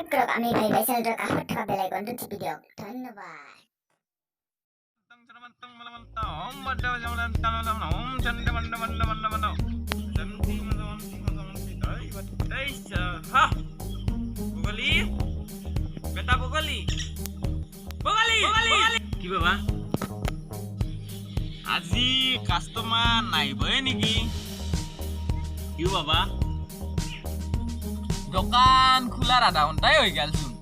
Subscribe কৰক আমি ভাই ভাই চেনেলটোৰ কাষত থকা বেল আইকনটো টিপি দিয়ক ধন্যবাদ। কি বাবা আজি কাস্টমার নাইবই নেকি? কিয় বাবা দোকান খোলার আধা ঘন্টাই হয়ে গেল শুন।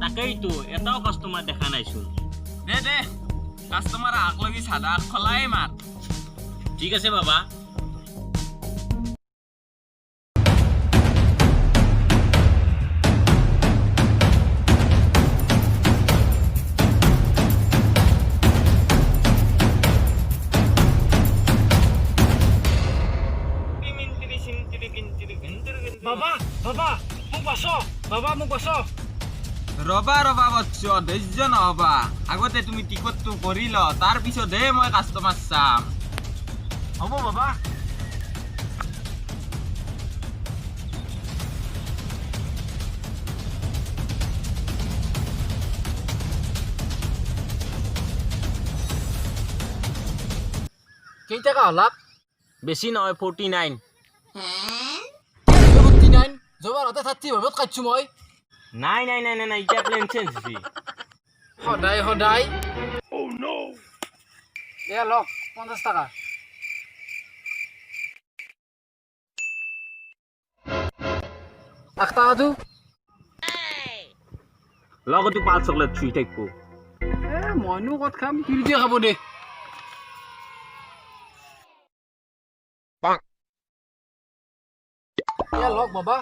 তাকেইতো এটাও কাস্টমার দেখা নাইছোন। দে দে কাস্টমার আগ লাগি সাদা খোলাই মাত। ঠিক আছে বাবা। বাবা বাবা মোক বাঁচ, বাবা মোক বাঁচ। ৰবা ৰবা বৎস ধৈৰ্য নহবা, আগতে তুমি টিকটটো কৰি ল, তাৰ পিছতহে মই কাষ্টমাৰ চাম। হ'ব বাবা। কেইটকা হলাক? বেছি নহয় 49। 49 জবাৰ হাতে 30 ভাবত কাটছো মই। নাই নাই নাই নাই নাই এটা প্লেন চেঞ্জ হৈছে। সদায় সদায় oh no এ লক 50 টাকা। টাকাটো লগতো 5 চকলেট ছুই থাকবো। মইনো ক'ত খাম, কিৰিয়ে খাব দে। এ লক বাবা।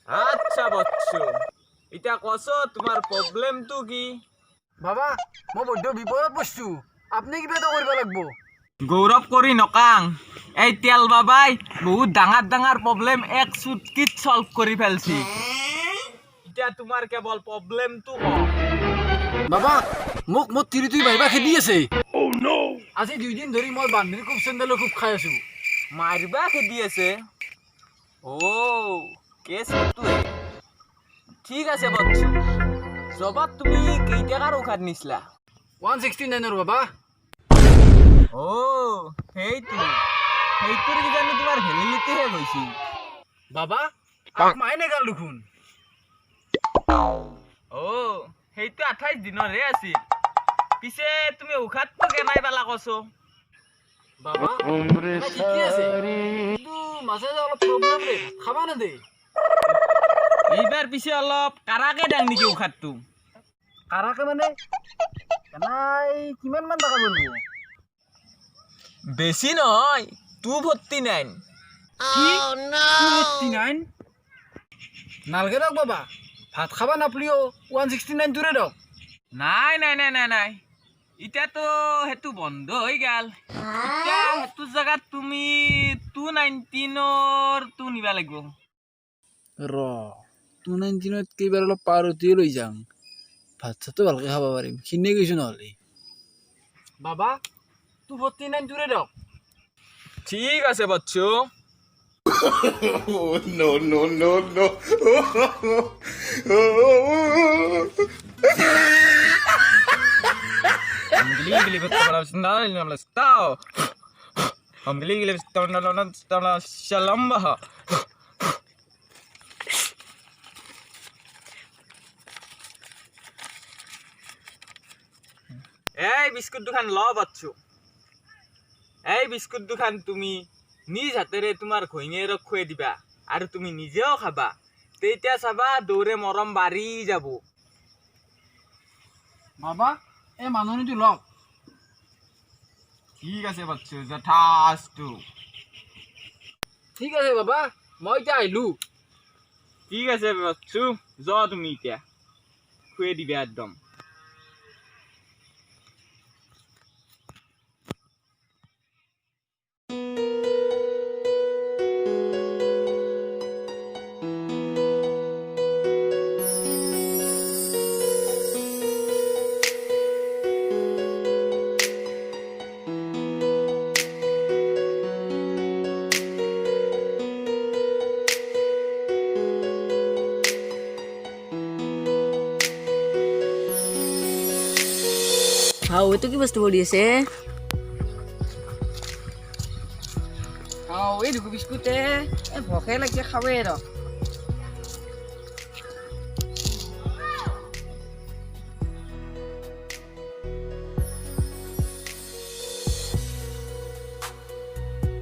আচ্ছা বচ্চু, এতিয়া কছ তোমাৰ প্ৰব্লেমটো কি? বাবা মই বৈদ্য বিপদত পড়ছো, আপনি কিবা এটা কৰিব লাগিব। গৌৰৱ কৰি নকাং, এই তেল বাবাই বহুত ডাঙৰ ডাঙৰ প্ৰব্লেম এক চুটকিত সলভ কৰি ফেলছি। এতিয়া তোমাৰ কেৱল প্ৰব্লেমটো বাবা মোক মোৰ তিৰিটোই ভাইবা খেদি আছে। আজি 2 দিন ধৰি মই বান্ধীৰ খুব চেণ্ডেলৰ খুব খাই আছো। মাৰিবা খেদি আছে। কেছ এইটোৱে। ঠিক আছে বচ্চু, জবাত তুমি কেইটাকাৰ ঔষধ নিছিলা? 169 বাবা। সেইটোৰ কিজানি তোমাৰ ভেলিডিটিহে গৈছিল। বাবা মায়ে নেগাল দেখোন। সেইটো 28 দিনৰহে আছিল। পিছে তুমি ঔষধটো কেনাই পালা কছো? বাবা ঠিকে আছে, কিন্তু মাজে অলপ প্ৰব্লেম ৰে, খাবা না দে। এইবাৰ পিছে অলপ কাৰাকে দাং নেকি ঔষধটো? কাৰাকে মানে এনাই কিমান মান টকা পৰিব? বেছি নহয় 249। কি 249? নালগে দক বাবা, ভাত খাবা নাপলিও 169 তোৰে দক। নাই নাই নাই নাই নাই, এতিয়াতো সেইটো বন্ধ হৈ গেল। এতিয়া সেইটো জাগাত তুমি 219টো নিবা লাগিব। 219ত কেইবাৰ অলপ পাৰ উঠিয়ে লৈ যাম, ভাত চাতটো ভালকে খাব পাৰিম, খিনে গৈছো নহ'লে। বাবা 249 তোৰে দক। ঠিক আছে বচ্চু। no, no, no, no. এই বিস্কুট দুখান ল বচ্চু। এই বিস্কুট দুখান তুমি নিজ হাতেৰে তোমাৰ ঘৈণীয়েৰক খুৱাই দিবা আৰু তুমি নিজেও খাবা। তেতিয়া চাবা দৌৰে মৰম বাঢ়ি যাব। বাবা এই মানুহটো লওক। ঠিক আছে বচ্চু, যথাস্তু। ঠিক আছে বাবা, মই এতিয়া আহিলো। ঠিক আছে বচ্চু, যোৱা তুমি এতিয়া খুৱাই দিবা একদম। হাও এইটো কি বস্তু কৰি আছে হাও এই দুগু বিস্কুটে এ ভকে লাগিছে খাবে ৰ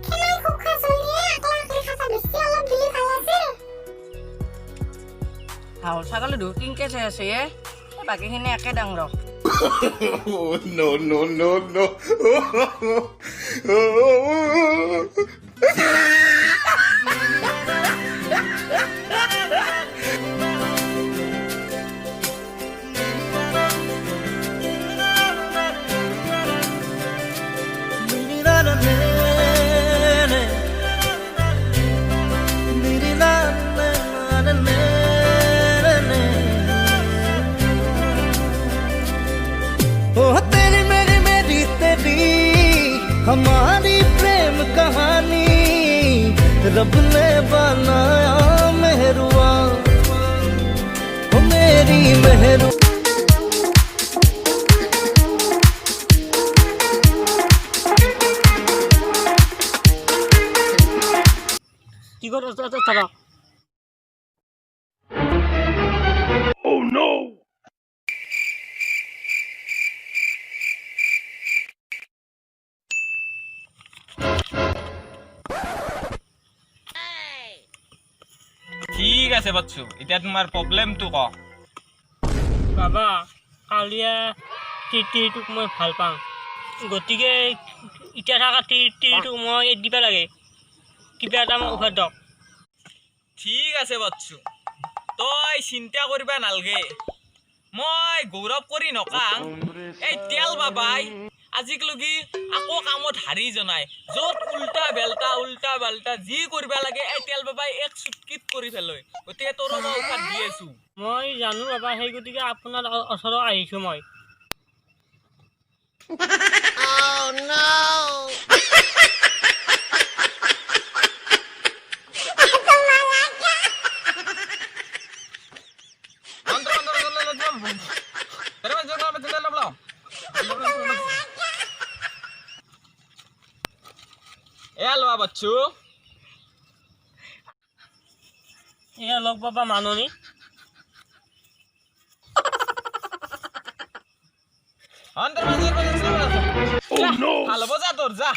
কেনেকৈ খুব খাই চলিয়ে আকলা কৰি খাবা বেছি অলপ দিলি ভাল আছিল হাও ছাগলে দু তিনকে চাই আছে এ বাকীখিনি একে ডাং ৰ no, no, no, no. ओह तेरी मेरी मेरी तेरी हमारी प्रेम कहानी रब ने बनाया मेहरुआ ओ मेरी मेहरु কিকৰ তাৰা ঠিক আছে বাচ্চু এতিয়া তোমাৰ প্ৰব্লেমটো ক বাবা কালিয়া তিৰটোক মই ভাল পাওঁ গতিকে এতিয়া থকা তিৰটোক মই এৰি দিব লাগে কিবা এটা মোক অফাৰ দিয়ক ঠিক আছে বাচ্চু তই চিন্তা কৰিবা নালগে মই গৌৰৱ কৰি নকাং এই তেল বাবাই আজিকলৈকে আকৌ কামত হাৰি জনাই য'ত উল্টা বেল্টা যি কৰিবা লাগে এই তেল বাবাই এক চুটকিত কৰি পেলাই গতিকে তোৰ মই উঠাত দি আছো মই জানো বাবা সেই গতিকে আপোনাৰ ওচৰত আহিছোঁ মই এয়া লোৱা বাচ্চু এয়া লগ বাবা মাননি ভাল হ'ব যা তোৰ যা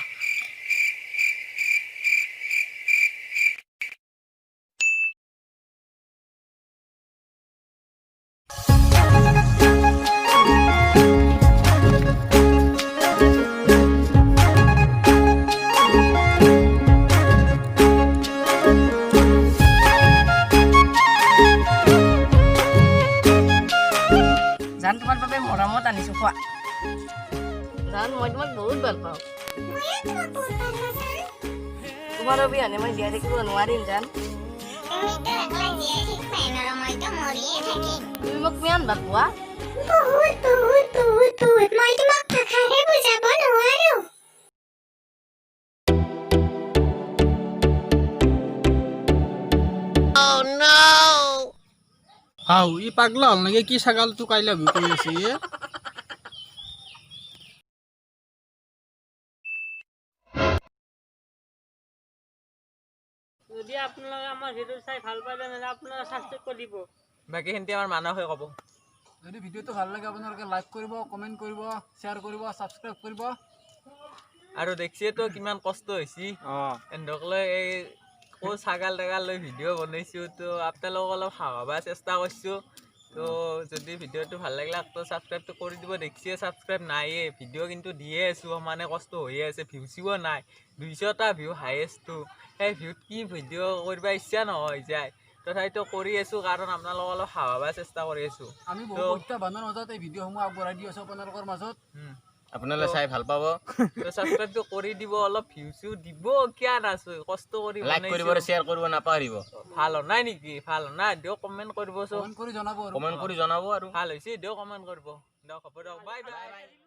জান তোমাৰ বাবে মৰমত আনিছো খোৱা জান মই তোমাক বহুত ভাল পাওঁ ময়ে তোমাক বহুত ভাল পাইছোঁ তোমাৰ অবিহনে মই জীয়াই থাকিব নোৱাৰিম জান তুমিতো একলা জীয়াই থাকিবাই নৰো মইতো মৰিয়ে থাকিম তুমি মোক কিমান ভাল পোৱা বহুত মই তোমাক ভাষাৰে বুজাব নোৱাৰো হাও ই পাগলা হল নাকি কি ছাগালটো কাইলে কৰি আছে ইয়ে যদি আপোনালোকে আমাৰ ভিডিঅ চাই ভাল পায় তেনেহ'লে আপোনালোকে ছাবস্ক্ৰাইব কৰি দিব বাকীখিনি আমাৰ মানুহে ক'ব যদি ভিডিঅ'টো ভাল লাগে আপোনালোকে লাইক কৰিব কমেণ্ট কৰিব শ্বেয়াৰ কৰিব ছাবস্ক্ৰাইব কৰিব আৰু দেখিছেতো কিমান কষ্ট হৈছে এন্দকলৈ এই ক'ৰ ছাগাল তাগাল লৈ ভিডিঅ' বনাইছোঁ তো আপোনালোকক অলপ হাৱাবা চেষ্টা কৰিছোঁ তো যদি ভিডিঅ'টো ভাল লাগিলে তো ছাবস্ক্ৰাইবটো কৰি দিব দেখিছে ছাবস্ক্ৰাইব নাইয়ে ভিডিঅ' কিন্তু দিয়ে আছোঁ সমানে কষ্ট হৈয়ে আছে ভিউচিও নাই 200টা ভিউ হায়েষ্টটো সেই ভিউত কি ভিডিঅ' কৰিব ইচ্ছা নহয় যায় তথাপিতো কৰি আছোঁ কাৰণ আপোনালোকক অলপ হাৱাবা চেষ্টা কৰি আছোঁ আমি বহুত প্ৰত্যাহ্বানৰ মাজত এই ভিডিঅ'সমূহ আগবঢ়াই দি আছোঁ আপোনালোকৰ মাজত আপোনালোকে চাই ভাল পাব তো ছাবস্ক্ৰাইবটো কৰি দিব অলপ ভিউচিও দিব কিয় নাছো কষ্ট কৰি লাইক কৰিব শ্বেয়াৰ কৰিব নাপাহৰিব ভাল নাই নেকি ভাল নাই দিয়ক কমেণ্ট কৰিব কমেণ্ট কৰি জনাব আৰু ভাল হৈছে দিয়ক কমেণ্ট কৰিব দিয়ক হ'ব দিয়ক বাই বাই